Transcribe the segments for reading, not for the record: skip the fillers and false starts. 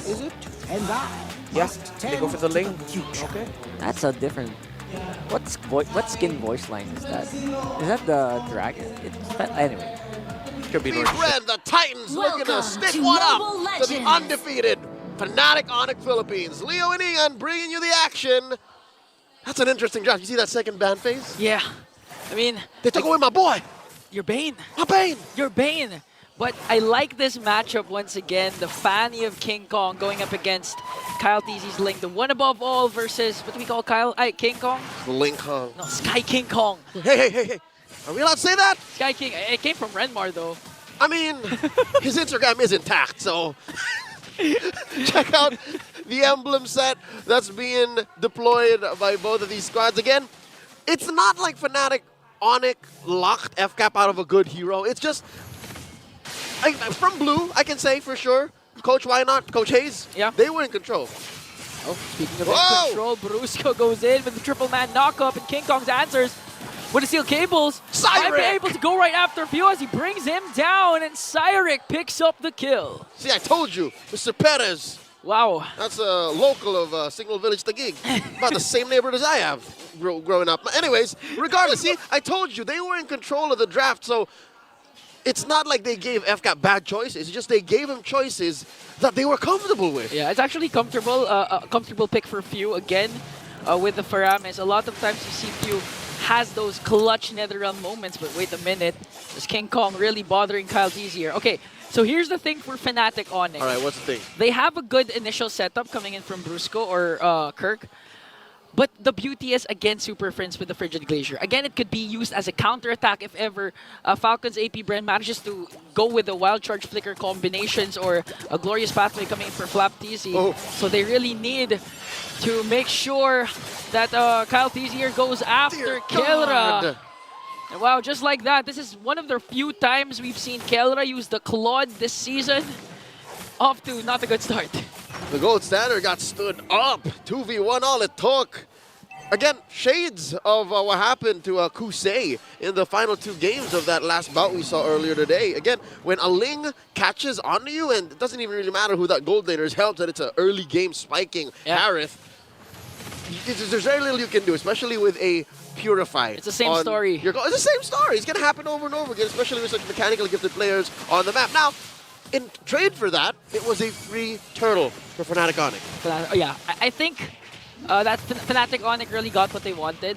Is it? Yes, they go for the link. Okay. That's a different. What skin voice line is that? Is that the dragon? Anyway. Could be North. Red, the Titans looking to stick one up to the undefeated FNATIC ONIC Philippines. Leo and Ian bringing you the action. That's an interesting draft. You see that second ban phase? Yeah. I mean, They took away my boy. you're Bane. My Bane. You're Bane. But I like this matchup once again. The Fanny of King Kong going up against Kyle TZ's Link. The one above all versus, what do we call Kyle? King Kong? Link Kong. No, Sky King Kong. Hey. Are we allowed to say that? Sky King. It came from Renmar though. I mean, his Instagram is intact, so check out the emblem set that's being deployed by both of these squads. Again, it's not like FNATIC ONIC locked FCAP out of a good hero. It's just, from Blue, I can say for sure, Coach Why Not, Coach Hayes, Yeah. they were in control. Oh, speaking of Whoa! control, Brusco goes in with the triple man knockup, and King Kong's answers with the steel cables. Cyric! Might be able to go right after Few as he brings him down, and Cyric picks up the kill. See, I told you, Mr. Perez. Wow. That's a local of Signal Village, Taguig. About the same neighborhood as I have growing up. Anyways, regardless, see, I told you, they were in control of the draft, so it's not like they gave FCAP bad choices. It's just they gave him choices that they were comfortable with. Yeah, it's actually comfortable. A comfortable pick for Few again with the Faramis. A lot of times you see Few has those clutch NetherRealm moments, but wait a minute. Is King Kong really bothering Kyle TZ here? Okay, so here's the thing for FNATIC ONIC. All right, what's the thing? They have a good initial setup coming in from Brusco or Kirk. But the beauty is, again, Super Friends with the Frigid Glacier. Again, it could be used as a counterattack if ever Falcons APBREN manages to go with the Wild Charge Flicker combinations or a Glorious Pathway coming in for Flap TZ. Oh. So they really need to make sure that Kyle TZ here goes after Dear Kelra. God. And wow, just like that, this is one of the few times we've seen Kelra use the Claude this season. Off to not a good start. The gold standard got stood up. 2v1 all it took. Again, shades of what happened to Kusei in the final two games of that last bout we saw earlier today. Again, when a Ling catches onto you, and it doesn't even really matter who that gold laner is, helps that it's an early game spiking Harith. There's very little you can do, especially with a Purify. It's the same story. It's the same story. It's going to happen over and over again, especially with such mechanically gifted players on the map. Now, in trade for that, it was a free turtle for FNATIC ONIC. Yeah, I think that FNATIC ONIC really got what they wanted,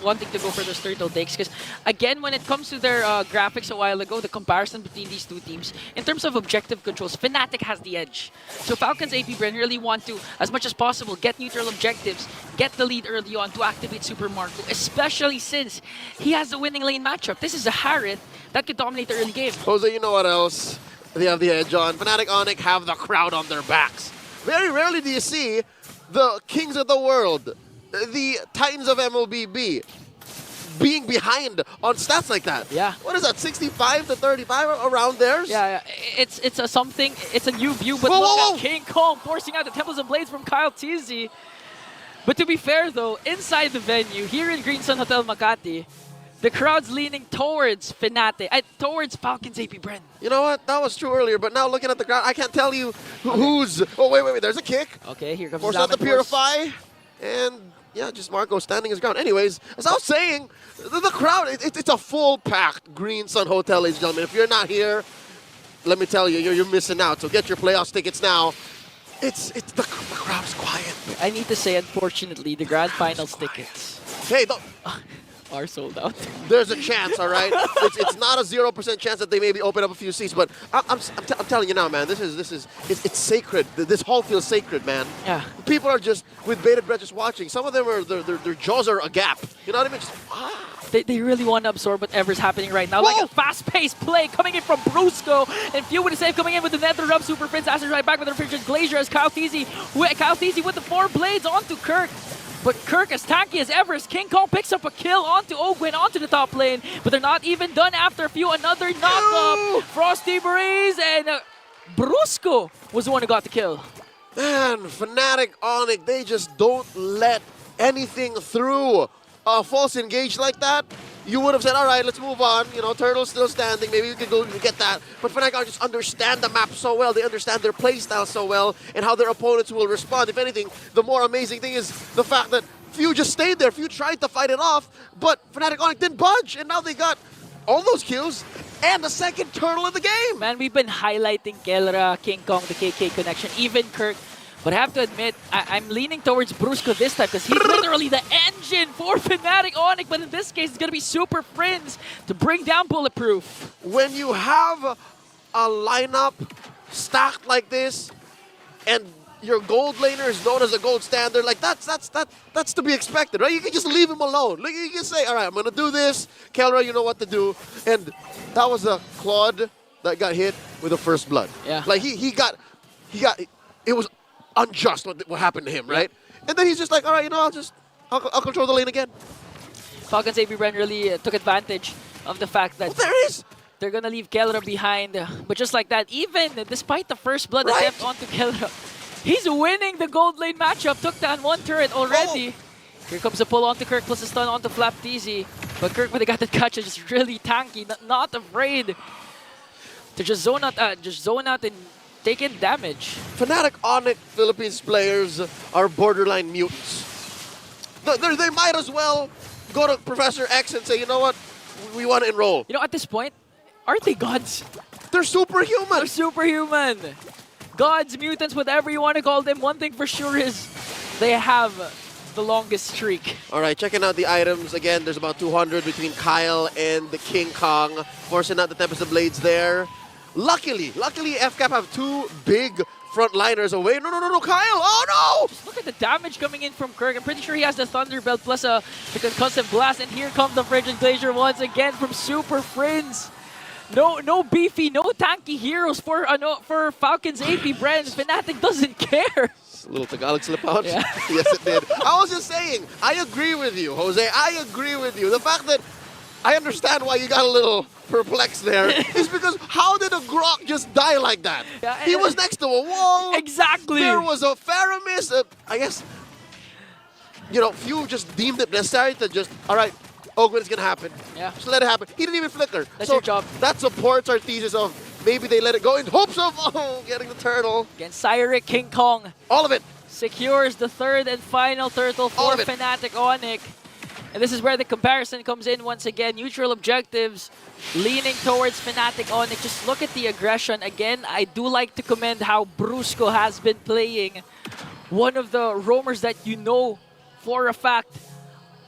wanting to go for those turtle takes. Because again, when it comes to their graphics a while ago, the comparison between these two teams, in terms of objective controls, FNATIC has the edge. So Falcons APBREN really want to, as much as possible, get neutral objectives, get the lead early on to activate Super Marco, especially since he has the winning lane matchup. This is a Harith that could dominate the early game. Jose, you know what else they have the edge on? FNATIC ONIC have the crowd on their backs. Very rarely do you see the kings of the world, the Titans of MLBB, being behind on stats like that. Yeah. What is that, 65 to 35 around theirs? Yeah, it's a something, it's a new view, but Whoa, look whoa, at King Kong forcing out the Temples and Blades from Kyle TZ. But to be fair though, inside the venue, here in Green Sun Hotel Makati, the crowd's leaning towards FNATIC, towards Falcons APBREN. You know what? That was true earlier, but now looking at the crowd, I can't tell you who's... Oh, wait, there's a kick. Okay, here comes Force the out the Purify. And, yeah, just Marco standing his ground. Anyways, as I was saying, the crowd, it's a full-packed Green Sun Hotel, ladies and gentlemen. If you're not here, let me tell you, you're missing out. So get your playoffs tickets now. The crowd is quiet. I need to say, unfortunately, the Grand Finals tickets Hey, don't... are sold out. There's a chance, all right? It's not a 0% chance that they maybe open up a few seats, but I'm telling you now, man, it's sacred. This hall feels sacred, man. Yeah. People are just, with bated breath, just watching. Some of them are, their jaws are agape. You know what I mean? Just, They really want to absorb whatever's happening right now. Whoa! Like a fast-paced play coming in from Brusco, and Few with a save coming in with the NetherRealm Super Prince. Ashes right back with the Frigid Glacier as Kyle TZ with the 4 blades onto Kirk. But Kirk, as tanky as ever, as King Kong picks up a kill onto Ogwin, onto the top lane. But they're not even done after Few. Another knock-up. Frosty Breeze, and Brusco was the one who got the kill. man, FNATIC ONIC, they just don't let anything through. False engage like that, you would have said, all right, let's move on. You know, Turtle's still standing. Maybe we could go and get that. But FNATIC just understand the map so well. They understand their playstyle so well and how their opponents will respond. If anything, the more amazing thing is the fact that Few just stayed there. Few tried to fight it off, but FNATIC ONIC didn't budge. And now they got all those kills and the second Turtle in the game. Man, we've been highlighting Kelra, King Kong, the KK connection, even Kirk. But I have to admit, I'm leaning towards Brusco this time because he's literally the engine for FNATIC ONIC. But in this case, it's going to be Super Friends to bring down Bulletproof. When you have a lineup stacked like this and your gold laner is known as a gold standard, like that's to be expected, right? You can just leave him alone. Like, you can say, all right, I'm going to do this. Kelra, you know what to do. And that was a Claude that got hit with a first blood. Yeah. Like he got, it was unjust what happened to him, right? And then he's just like, all right, you know, I'll control the lane again. FALCONS APBREN really took advantage of the fact that they're gonna leave Kelra behind. But just like that, even despite the first blood attempt onto Kelra, he's winning the gold lane matchup. Took down one turret already. Here comes the pull onto Kirk plus a stun onto FlapTZ. But Kirk, when they got the catch, is just really tanky, not afraid to just zone out and take in damage. FNATIC ONIC Philippines players are borderline mutants. They might as well go to Professor X and say, you know what, we want to enroll. You know, at this point, aren't they gods? They're superhuman. They're superhuman. Gods, mutants, whatever you want to call them. One thing for sure is they have the longest streak. All right, checking out the items. Again, there's about 200 between Kyle and the King Kong. Forcing out the Tempest of Blades there. Luckily, FCAP have two big frontliners away. No, Kyle! Oh, no! Just look at the damage coming in from Kirk. I'm pretty sure he has the Thunderbelt plus the Concussive Blast. And here comes the Frigid Glacier once again from Super Friends. No beefy, no tanky heroes for FALCONS APBREN. FNATIC doesn't care. A little Tagalog slip out? Yeah. Yes, it did. I was just saying, I agree with you, Jose. I agree with you. The fact that I understand why you got a little perplexed there is because how did a Grok just die like that? Yeah, he was next to a wall. Exactly. There was a Faramis. I guess, you know, Few just deemed it necessary to just, all right, Ogwen is going to happen. Yeah. Just let it happen. He didn't even flicker. That's so your job. That supports our thesis of maybe they let it go in hopes of, getting the turtle. Again, Cyric, King Kong. All of it. Secures the third and final turtle for FNATIC ONIC. And this is where the comparison comes in once again. Neutral objectives, leaning towards FNATIC ONIC. Just look at the aggression. Again, I do like to commend how Brusco has been playing. One of the roamers that you know for a fact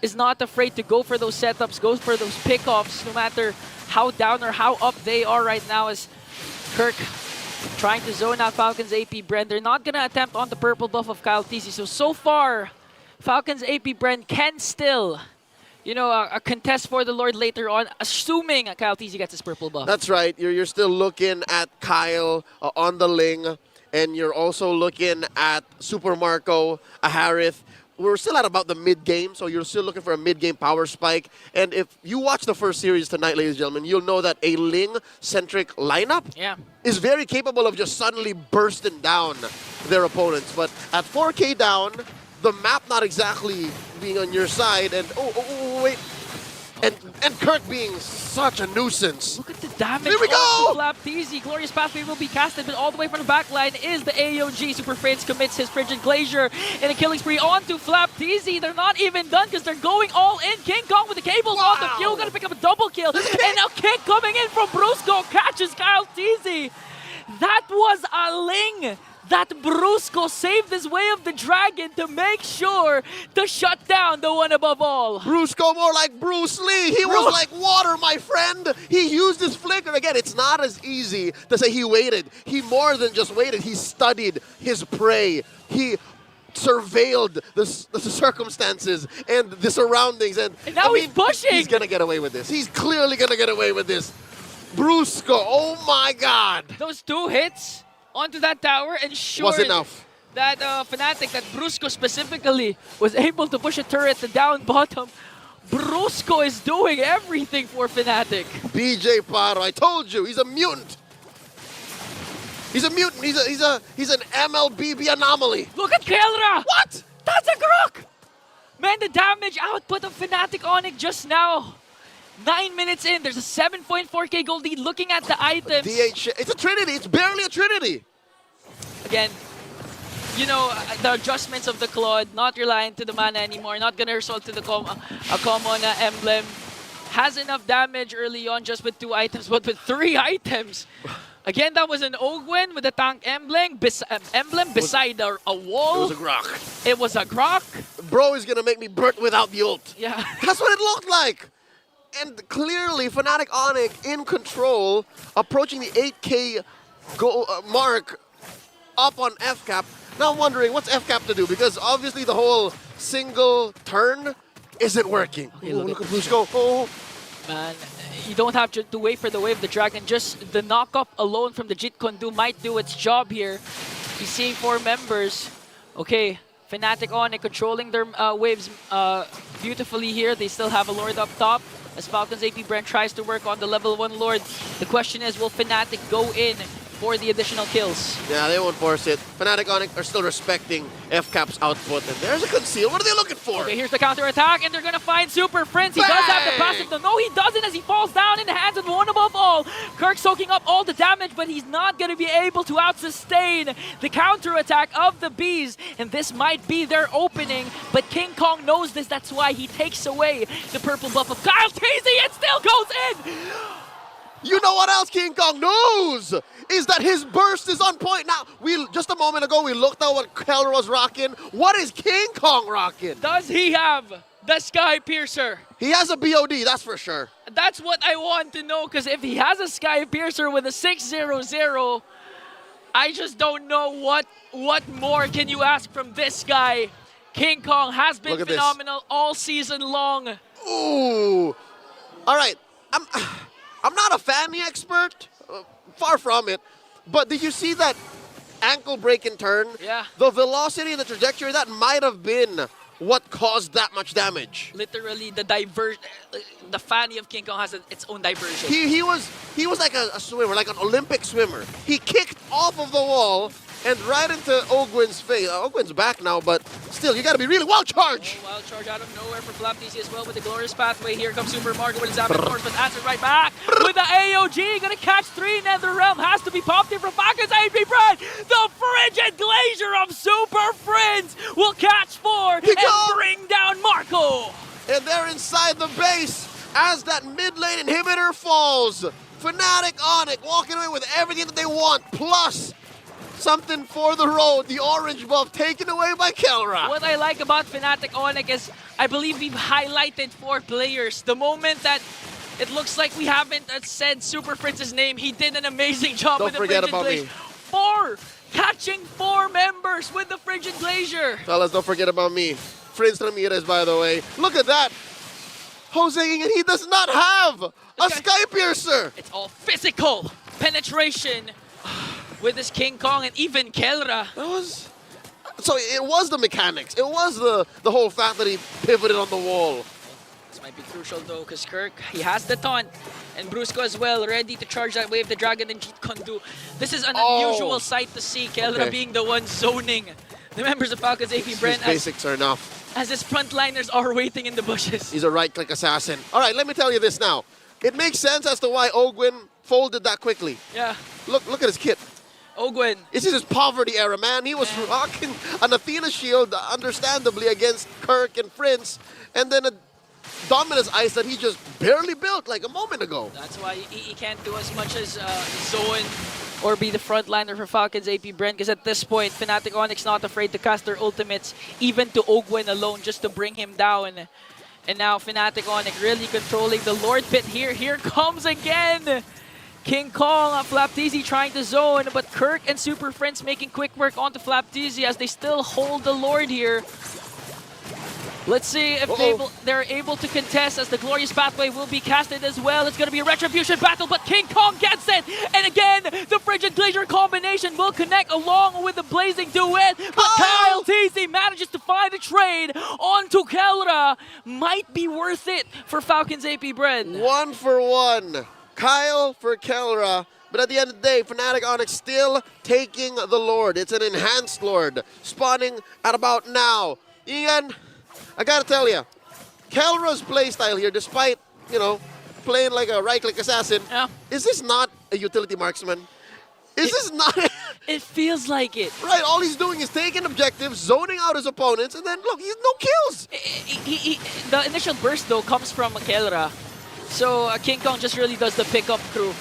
is not afraid to go for those setups, go for those pickoffs, no matter how down or how up they are right now, as Kirk trying to zone out FALCONS APBREN. They're not going to attempt on the purple buff of Kyle TZ. So far, FALCONS APBREN can still, you know, a contest for the Lord later on, assuming Kyle TZ gets his purple buff. That's right. You're still looking at Kyle on the Ling, and you're also looking at Super Marco, a Harith. We're still at about the mid-game, so you're still looking for a mid-game power spike. And if you watch the first series tonight, ladies and gentlemen, you'll know that a Ling-centric lineup is very capable of just suddenly bursting down their opponents. But at 4K down, the map not exactly being on your side, and wait, and Kirk being such a nuisance. Look at the damage. Here we go! FlapTZ. Glorious Pathway will be casted, but all the way from the back line is the AOG. Super Friends commits his Frigid Glacier in a killing spree onto FlapTZ. They're not even done because they're going all in. King Kong with the cables on the Q, gonna pick up a double kill. And now kick coming in from Brusco, catches Kyle TZ. That was a Ling that Brusco saved his way of the dragon to make sure to shut down the one above all. Brusco more like Bruce Lee. He was like water, my friend. He used his flicker. Again, it's not as easy to say he waited. He more than just waited. He studied his prey. He surveilled the circumstances and the surroundings. And now he's pushing. He's going to get away with this. He's clearly going to get away with this. Brusco, oh my God. Those two hits onto that tower ensured was enough. That FNATIC, that Brusco specifically, was able to push a turret down bottom. Brusco is doing everything for FNATIC. BJ Paro, I told you, he's a mutant. He's a mutant. He's an MLBB anomaly. Look at Kelra. What? That's a Grok. Man, the damage output of FNATIC ONIC just now 9 minutes in, there's a 7.4k gold lead. Looking at the items. It's a trinity. It's barely a trinity. Again, you know, the adjustments of the Claude, not relying to the mana anymore, not gonna result to the a common emblem. Has enough damage early on just with 2 items, but with 3 items. Again, that was an Ogwen with a tank emblem, beside a wall. It was a grok. It was a grok. Bro is gonna make me burnt without the ult. Yeah. That's what it looked like. And clearly, FNATIC ONIC in control, approaching the 8K mark up on FCAP. Now I'm wondering, what's FCAP to do? Because obviously the whole single turn isn't working. Okay, Ooh, look look at at Bruce go. Oh. Man, you don't have to wait for the wave of the dragon. Just the knock-up alone from the Jeet Kune Do might do its job here. He's seeing 4 members. Okay, FNATIC ONIC controlling their waves beautifully here. They still have a Lord up top. As Falcons APBREN tries to work on the level 1 Lord. The question is, will FNATIC go in for the additional kills? Yeah, they won't force it. FNATIC ONIC are still respecting FCAP's output. And there's a conceal. What are they looking for? Okay, here's the counter-attack, and they're gonna find Super Prince. He does have the passive. No, he doesn't, as he falls down in the hands of one above all. Kirk soaking up all the damage, but he's not gonna be able to out-sustain the counter-attack of the Bees. And this might be their opening, but King Kong knows this. That's why he takes away the purple buff of Kyle Teasy. It still goes in! You know what else King Kong knows? Is that his burst is on point. Now, just a moment ago, we looked at what Keller was rocking. What is King Kong rocking? Does he have the Sky Piercer? He has a BOD, that's for sure. That's what I want to know, because if he has a Sky Piercer with a 600, I just don't know what more can you ask from this guy. King Kong has been phenomenal all season long. Ooh. All right. I'm not a fanny expert. Far from it. But did you see that ankle break in turn? Yeah. The velocity and the trajectory, that might have been what caused that much damage. Literally, the fanny of King Kong has its own diversion. He was like a swimmer, like an Olympic swimmer. He kicked off of the wall and right into Ogwen's face. Ogwen's back now, but still, you gotta be really wild charge. Oh, wild charge out of nowhere for FLAPTZ as well with the glorious pathway. Here comes Super Marco with his Zapper Force, but answers right back with the AOG. Gonna catch 3. NetherRealm has to be popped in from Falcons APBREN. The frigid glacier of Super Friends will catch 4 and bring down Marco. And they're inside the base as that mid lane inhibitor falls. FNATIC ONIC walking away with everything that they want, plus something for the road, the orange buff taken away by Kelra. What I like about FNATIC ONIC is I believe we've highlighted 4 players. The moment that it looks like we haven't said Super Fritz's name, he did an amazing job with the Frigid Glacier. 4! Catching 4 members with the Frigid Glacier. Fellas, don't forget about me. Prince Ramirez, by the way. Look at that. Jose, and he does not have a Sky Piercer. It's all physical penetration with this King Kong and even Kelra. So it was the mechanics. It was the whole fact that he pivoted on the wall. This might be crucial though, because Kirk, he has the taunt. And Brusco as well, ready to charge that wave, the Dragon and Jeet Kune Do. This is an unusual sight to see, Kelra being the one zoning the members of Falcons APBREN. His basics are enough. As his frontliners are waiting in the bushes. He's a right-click assassin. All right, let me tell you this now. It makes sense as to why Ogwen folded that quickly. Yeah. Look at his kit. Ogwen. This is his poverty era, man. He was rocking an Athena shield, understandably, against Kirk and Prince, and then a Dominus Ice that he just barely built like a moment ago. That's why he can't do as much as zone or be the frontliner for Falcons APBREN, because at this point, FNATIC ONIC's not afraid to cast their ultimates, even to Ogwen alone, just to bring him down. And now FNATIC ONIC really controlling the Lord Pit here. Here comes again King Kong, FLAPTZ trying to zone, but Kirk and Super Friends making quick work onto FLAPTZ as they still hold the Lord here. Let's see if they're able to contest, as the Glorious Pathway will be casted as well. It's going to be a Retribution battle, but King Kong gets it! And again, the Frigid Glacier combination will connect along with the Blazing Duet, but Kyle TZ manages to find a trade onto Kelra. Might be worth it for Falcons APBREN. 1 for 1. Kyle for Kelra. But at the end of the day, FNATIC ONIC still taking the Lord. It's an enhanced Lord, spawning at about now. Ian, I gotta tell you, Kelra's playstyle here, despite, you know, playing like a right-click assassin. Yeah. Is this not a utility marksman? Is this not... It feels like it. Right, all he's doing is taking objectives, zoning out his opponents, and then look, he's no kills. The initial burst though comes from Kelra, so King Kong just really does the pickup crew.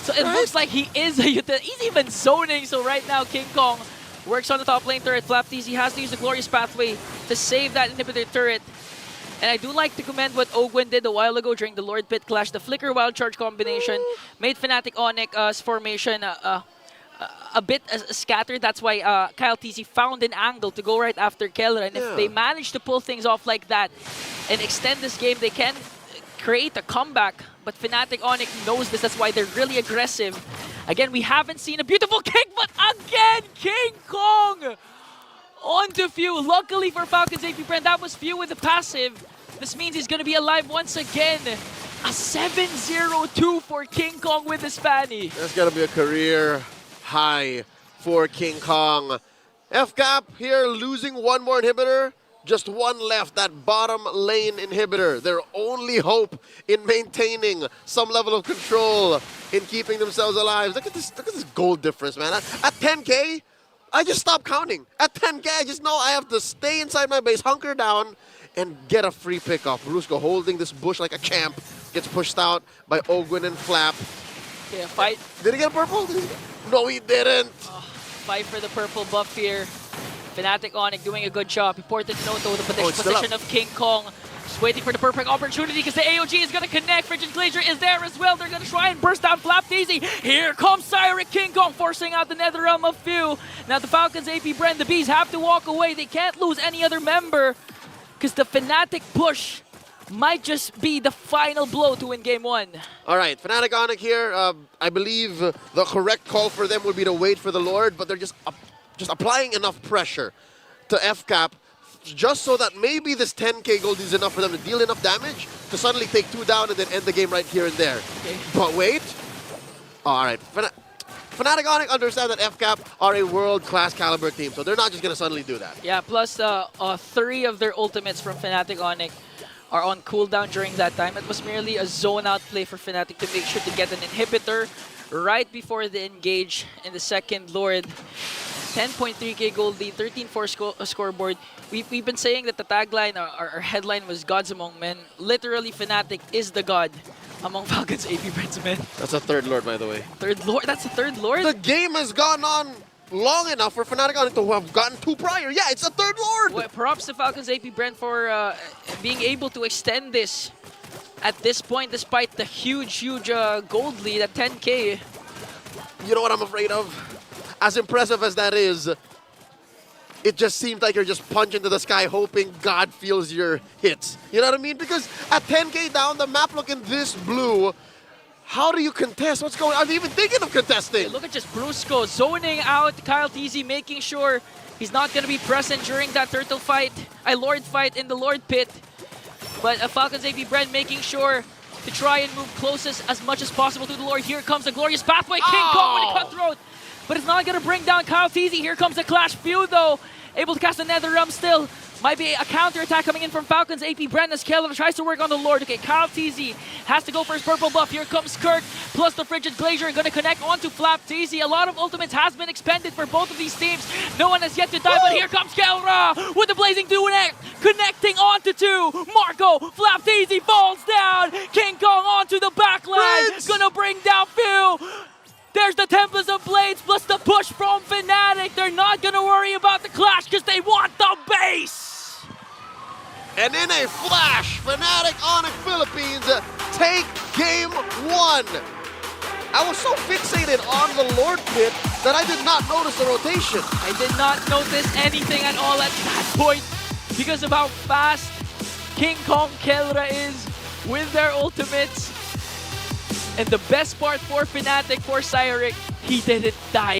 So it looks like he is a utility. He's even zoning. So right now King Kong works on the top lane turret. FlapTZ has to use the Glorious Pathway to save that inhibitor turret. And I do like to commend what Ogwen did a while ago during the Lord Pit Clash. The Flicker Wild Charge combination made FNATIC ONIC's formation a bit scattered. That's why Kyle TZ found an angle to go right after Kelra. And if they manage to pull things off like that and extend this game, they can create a comeback. But FNATIC ONIC knows this. That's why they're really aggressive. Again, we haven't seen a beautiful kick, but again, King Kong onto Few. Luckily for Falcons APBREN, that was Few with the passive. This means he's going to be alive once again. A 7-0-2 for King Kong with his Fanny. That's got to be a career high for King Kong. FCAP here losing one more inhibitor. Just one left, that bottom lane inhibitor. Their only hope in maintaining some level of control, in keeping themselves alive. Look at this gold difference, man. At 10K, I just stopped counting. At 10K, I just know I have to stay inside my base, hunker down, and get a free pickup. Brusco holding this bush like a champ. Gets pushed out by Ogwen and Flap. Okay, a fight. Did he get a purple? No, he didn't. Fight for the purple buff here. FNATIC ONIC doing a good job. He ported Noto the position of King Kong. Just waiting for the perfect opportunity because the AOG is going to connect. Frigid Glacier is there as well. They're going to try and burst down FlapTZ. Here comes Cyric. King Kong forcing out the Netherrealm of Few. Now the Falcons APBREN, the Bees have to walk away. They can't lose any other member because the FNATIC push might just be the final blow to win game one. All right, FNATIC ONIC here. I believe the correct call for them would be to wait for the Lord, but they're just applying enough pressure to FCAP just so that maybe this 10K gold is enough for them to deal enough damage to suddenly take 2 down and then end the game right here and there. Okay. But wait. All right, FNATIC ONIC understand that FCAP are a world-class caliber team, so they're not just going to suddenly do that. Yeah, plus 3 of their ultimates from FNATIC ONIC are on cooldown during that time. It was merely a zone-out play for FNATIC to make sure to get an inhibitor right before they engage in the second Lord. 10.3k gold lead, 13-4 scoreboard. We've been saying that the tagline, our headline was Gods Among Men. Literally, FNATIC is the god among Falcons APBREN's men. That's a third Lord, by the way. Third Lord? That's the third Lord? The game has gone on long enough for FNATIC ONIC to have gotten 2 prior. Yeah, it's a third Lord! Well, props to Falcons APBREN for being able to extend this at this point, despite the huge gold lead at 10k. You know what I'm afraid of? As impressive as that is, it just seems like you're just punching to the sky hoping God feels your hits. You know what I mean? Because at 10k down, the map looking this blue, how do you contest? What's going on? Are they even thinking of contesting? Hey, look at just Brusco zoning out Kyle TZ, making sure he's not going to be present during that turtle fight, Lord fight in the Lord Pit. But Falcons APBREN making sure to try and move closest as much as possible to the Lord. Here comes the Glorious Pathway. King Kong with a cutthroat. But it's not going to bring down Kyle TZ. Here comes the Clash. Few, though, able to cast a Netherrealm still. Might be a counter-attack coming in from Falcons APBREN as Kelvin tries to work on the Lord. Okay, Kyle TZ has to go for his purple buff. Here comes Kirk, plus the Frigid Glacier, going to connect onto FlapTZ. A lot of ultimates has been expended for both of these teams. No one has yet to die, but here comes Kelra with the Blazing Duet, connecting onto 2. Marco, FlapTZ falls down. King Kong onto the backline, going to bring down Few. There's the Tempest of Blades plus the push from FNATIC. They're not going to worry about the clash because they want the base. And in a flash, FNATIC ONIC Philippines take game 1. I was so fixated on the Lord Pit that I did not notice the rotation. I did not notice anything at all at that point because of how fast King Kong Kelra is with their ultimates. And the best part for FNATIC, for Cyric, he didn't die.